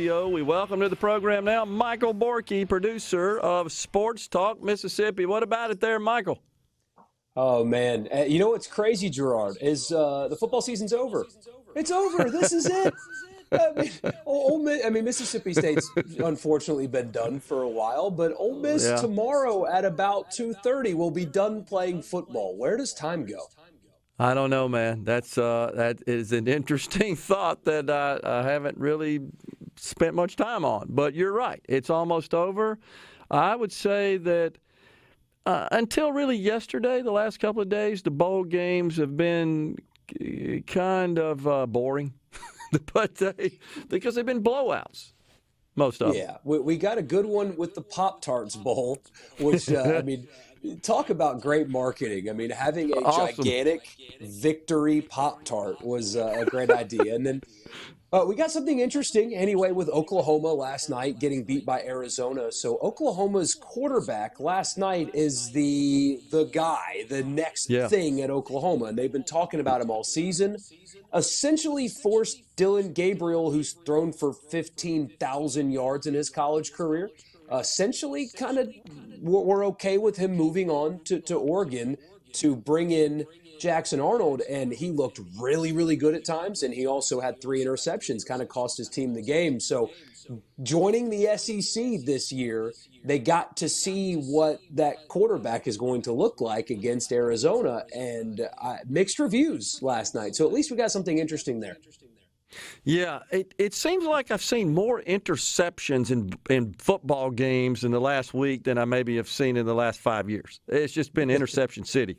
We welcome to the program now Michael Borkey, producer of Sports Talk Mississippi. What about it there, Michael? Oh, man. You know what's crazy, Gerard, is the football season's over. It's over. This is it. Mississippi State's unfortunately been done for a while, but Ole Miss Yeah. tomorrow at about 2:30 will be done playing football. Where does time go? I don't know, man. That is an interesting thought that I haven't really spent much time on. But you're right. It's almost over. I would say that until really yesterday, the last couple of days, the bowl games have been kind of boring. Because they've been blowouts, most of them. Yeah, we got a good one with the Pop-Tarts Bowl, which, talk about great marketing. I mean, having a gigantic victory Pop-Tart was a great idea. And then we got something interesting anyway with Oklahoma last night getting beat by Arizona. So Oklahoma's quarterback last night is the guy, the next thing at Oklahoma. And they've been talking about him all season. Essentially forced Dylan Gabriel, who's thrown for 15,000 yards in his college career. Essentially kind of we're okay with him moving on to Oregon to bring in Jackson Arnold, and he looked really, really good at times, and he also had 3 interceptions, kind of cost his team the game. So joining the SEC this year, they got to see what that quarterback is going to look like against Arizona, and mixed reviews last night. So at least we got something interesting there. Yeah, it seems like I've seen more interceptions in football games in the last week than I maybe have seen in the last 5 years. It's just been interception city.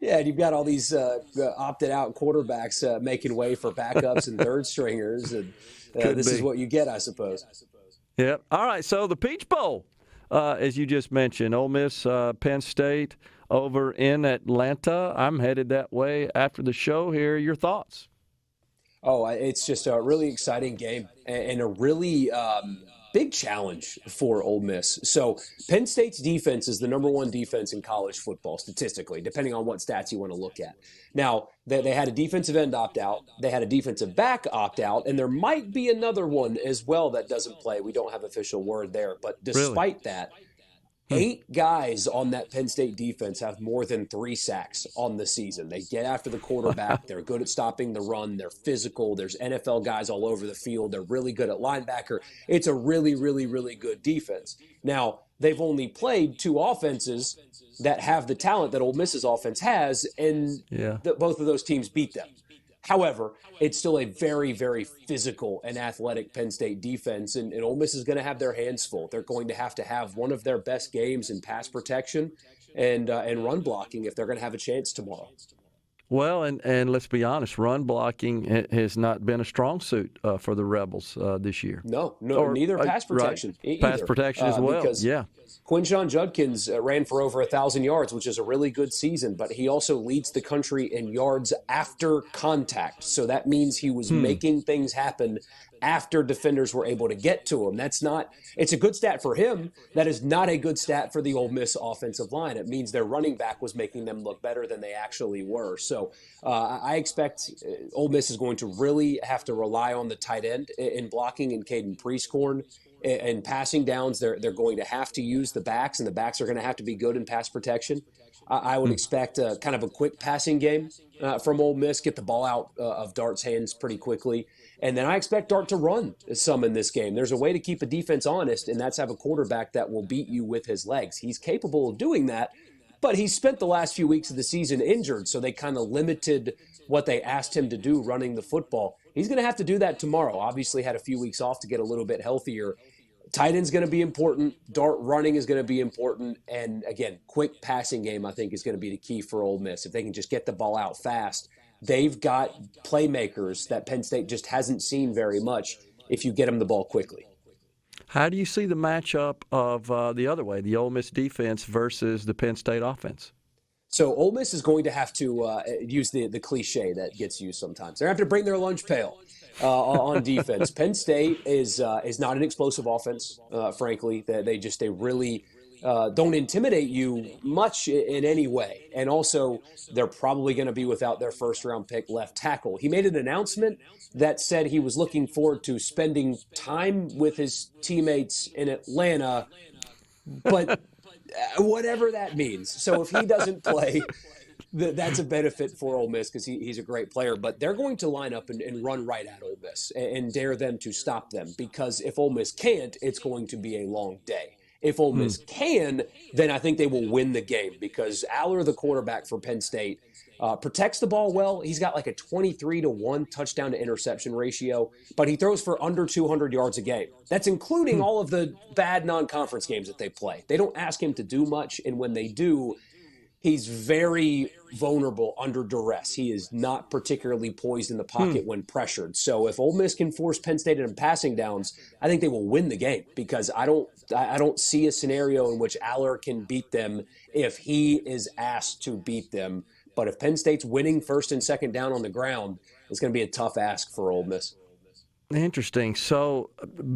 Yeah, and you've got all these opted-out quarterbacks making way for backups and third stringers, and this is what you get, I suppose. Yeah. All right, so the Peach Bowl, as you just mentioned, Ole Miss, Penn State over in Atlanta. I'm headed that way after the show here. Your thoughts? Oh, it's just a really exciting game and a really big challenge for Ole Miss. So Penn State's defense is the number 1 defense in college football statistically, depending on what stats you want to look at. Now, they had a defensive end opt-out. They had a defensive back opt-out, and there might be another one as well that doesn't play. We don't have official word there. But despite that, 8 guys on that Penn State defense have more than 3 sacks on the season. They get after the quarterback. They're good at stopping the run. They're physical. There's NFL guys all over the field. They're really good at linebacker. It's a really, really, really good defense. Now, they've only played 2 offenses that have the talent that Ole Miss's offense has, and both of those teams beat them. However, it's still a very, very physical and athletic Penn State defense, and Ole Miss is going to have their hands full. They're going to have one of their best games in pass protection and run blocking if they're going to have a chance tomorrow. Well, and let's be honest, run blocking has not been a strong suit for the Rebels this year. No, neither pass protection. Right. Pass protection as well, yeah. Quinshon Judkins ran for over 1,000 yards, which is a really good season, but he also leads the country in yards after contact. So that means he was making things happen after defenders were able to get to him. It's a good stat for him. That is not a good stat for the Ole Miss offensive line. It means their running back was making them look better than they actually were. So I expect Ole Miss is going to really have to rely on the tight end in blocking in Caden Prieskorn. And passing downs, they're going to have to use the backs, and the backs are going to have to be good in pass protection. I would expect kind of a quick passing game from Ole Miss, get the ball out of Dart's hands pretty quickly. And then I expect Dart to run some in this game. There's a way to keep a defense honest, and that's have a quarterback that will beat you with his legs. He's capable of doing that, but he spent the last few weeks of the season injured, so they kind of limited what they asked him to do running the football. He's going to have to do that tomorrow. Obviously had a few weeks off to get a little bit healthier. Tight end's going to be important. Dart running is going to be important. And, again, quick passing game, I think, is going to be the key for Ole Miss. If they can just get the ball out fast, they've got playmakers that Penn State just hasn't seen very much if you get them the ball quickly. How do you see the matchup of the other way, the Ole Miss defense versus the Penn State offense? So Ole Miss is going to have to use the cliche that gets used sometimes. They're going to have to bring their lunch pail on defense. Penn State is not an explosive offense, frankly. They really don't intimidate you much in any way. And also, they're probably going to be without their first-round pick left tackle. He made an announcement that said he was looking forward to spending time with his teammates in Atlanta, but whatever that means. So if he doesn't play, that's a benefit for Ole Miss because he's a great player. But they're going to line up and run right at Ole Miss and dare them to stop them, because if Ole Miss can't, it's going to be a long day. If Ole Miss can, then I think they will win the game, because Aller, the quarterback for Penn State, protects the ball well. He's got like a 23-1 touchdown to interception ratio, but he throws for under 200 yards a game. That's including all of the bad non-conference games that they play. They don't ask him to do much, and when they do, he's very vulnerable under duress. He is not particularly poised in the pocket when pressured. So if Ole Miss can force Penn State into passing downs, I think they will win the game, because I don't see a scenario in which Aller can beat them if he is asked to beat them. But if Penn State's winning first and second down on the ground, it's going to be a tough ask for Ole Miss. Interesting. So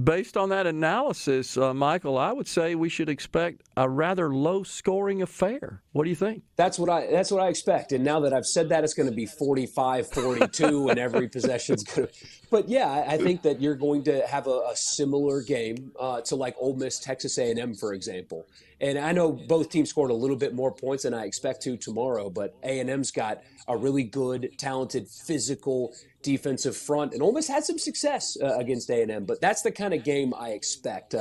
based on that analysis, Michael, I would say we should expect a rather low-scoring affair. What do you think? That's what I expect. And now that I've said that, it's going to be 45-42 and every possession's going to – but, yeah, I think that you're going to have a similar game to like Ole Miss, Texas A&M, for example. And I know both teams scored a little bit more points than I expect to tomorrow, but A&M's got a really good, talented, physical defensive front, and Ole Miss had some success against A&M. But that's the kind of game I expect.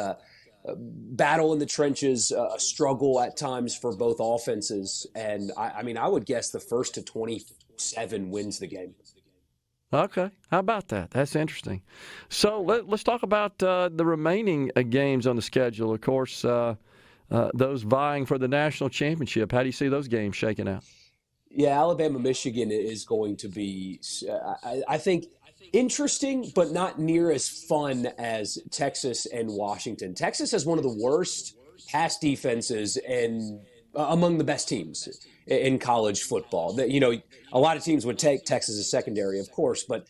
Battle in the trenches, a struggle at times for both offenses. And, I mean, I would guess the first to 27 wins the game. Okay. How about that? That's interesting. So let's talk about the remaining games on the schedule. Of course, those vying for the national championship. How do you see those games shaking out? Yeah, Alabama-Michigan is going to be, I think, interesting, but not near as fun as Texas and Washington. Texas has one of the worst pass defenses and among the best teams in college football. You know, a lot of teams would take Texas as secondary, of course, but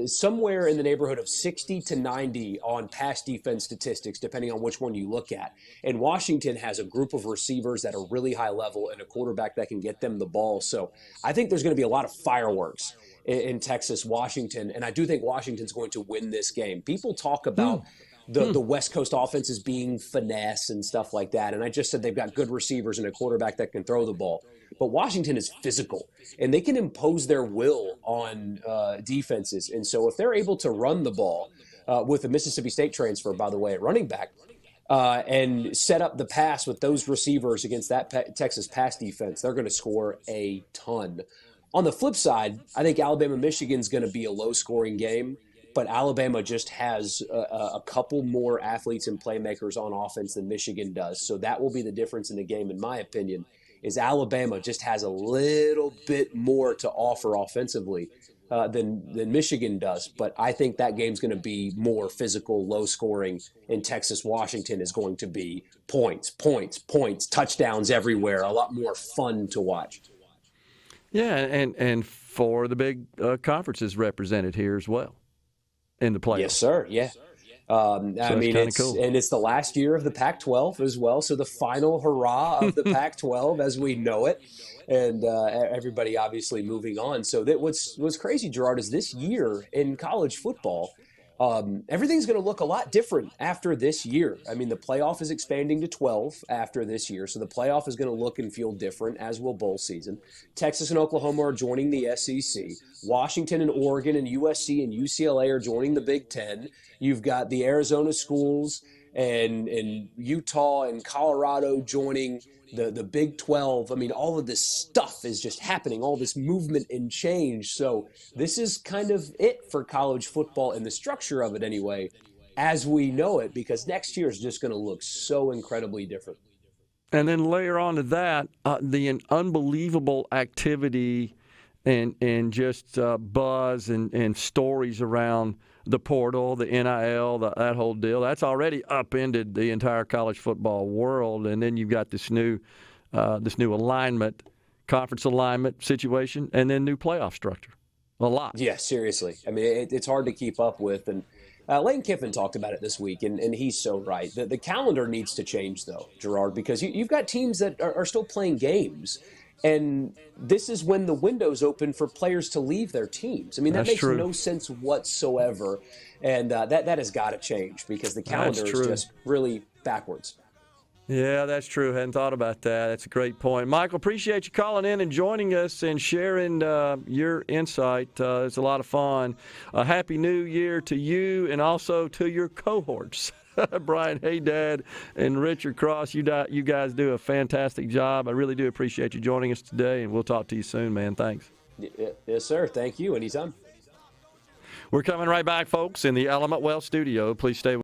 somewhere in the neighborhood of 60 to 90 on pass defense statistics, depending on which one you look at. And Washington has a group of receivers at a really high level and a quarterback that can get them the ball. So I think there's going to be a lot of fireworks in Texas, Washington, and I do think Washington's going to win this game. People talk about the West Coast offenses being finesse and stuff like that, and I just said they've got good receivers and a quarterback that can throw the ball. But Washington is physical, and they can impose their will on defenses. And so if they're able to run the ball with a Mississippi State transfer, by the way, at running back, and set up the pass with those receivers against that Texas pass defense, they're going to score a ton. On the flip side, I think Alabama-Michigan's going to be a low-scoring game, but Alabama just has a couple more athletes and playmakers on offense than Michigan does. So that will be the difference in the game, in my opinion, is Alabama just has a little bit more to offer offensively than Michigan does. But I think that game's going to be more physical, low-scoring, and Texas-Washington is going to be points, touchdowns everywhere, a lot more fun to watch. Yeah, and for the big conferences represented here as well in the playoffs. Yes, sir. Yeah. I mean, it's cool. And it's the last year of the Pac-12 as well. So the final hurrah of the Pac-12 as we know it, and everybody obviously moving on. So that what's crazy, Gerard, is this year in college football, everything's going to look a lot different after this year. I mean, the playoff is expanding to 12 after this year, so the playoff is going to look and feel different, as will bowl season. Texas and Oklahoma are joining the SEC. Washington and Oregon and USC and UCLA are joining the Big Ten. You've got the Arizona schools and Utah and Colorado joining the Big 12. I mean, all of this stuff is just happening, all this movement and change. So this is kind of it for college football and the structure of it anyway, as we know it, because next year is just going to look so incredibly different. And then layer on to that, the unbelievable activity and just buzz and stories around the portal, the NIL, that whole deal. That's already upended the entire college football world. And then you've got this new alignment, conference alignment situation, and then new playoff structure. A lot. Yeah, seriously. I mean, it's hard to keep up with. And Lane Kiffin talked about it this week, and he's so right. The calendar needs to change, though, Gerard, because you've got teams that are still playing games. And this is when the window's open for players to leave their teams. I mean, that That's makes true. no sense whatsoever. And that has got to change because the calendar is just really backwards. Yeah, that's true. Hadn't thought about that. That's a great point. Michael, appreciate you calling in and joining us and sharing your insight. It's a lot of fun. A happy New Year to you and also to your cohorts. Brian Haydad and Richard Cross, you guys do a fantastic job. I really do appreciate you joining us today, and we'll talk to you soon, man. Thanks. Yes, sir. Thank you. Anytime. We're coming right back, folks, in the Element Wealth studio. Please stay with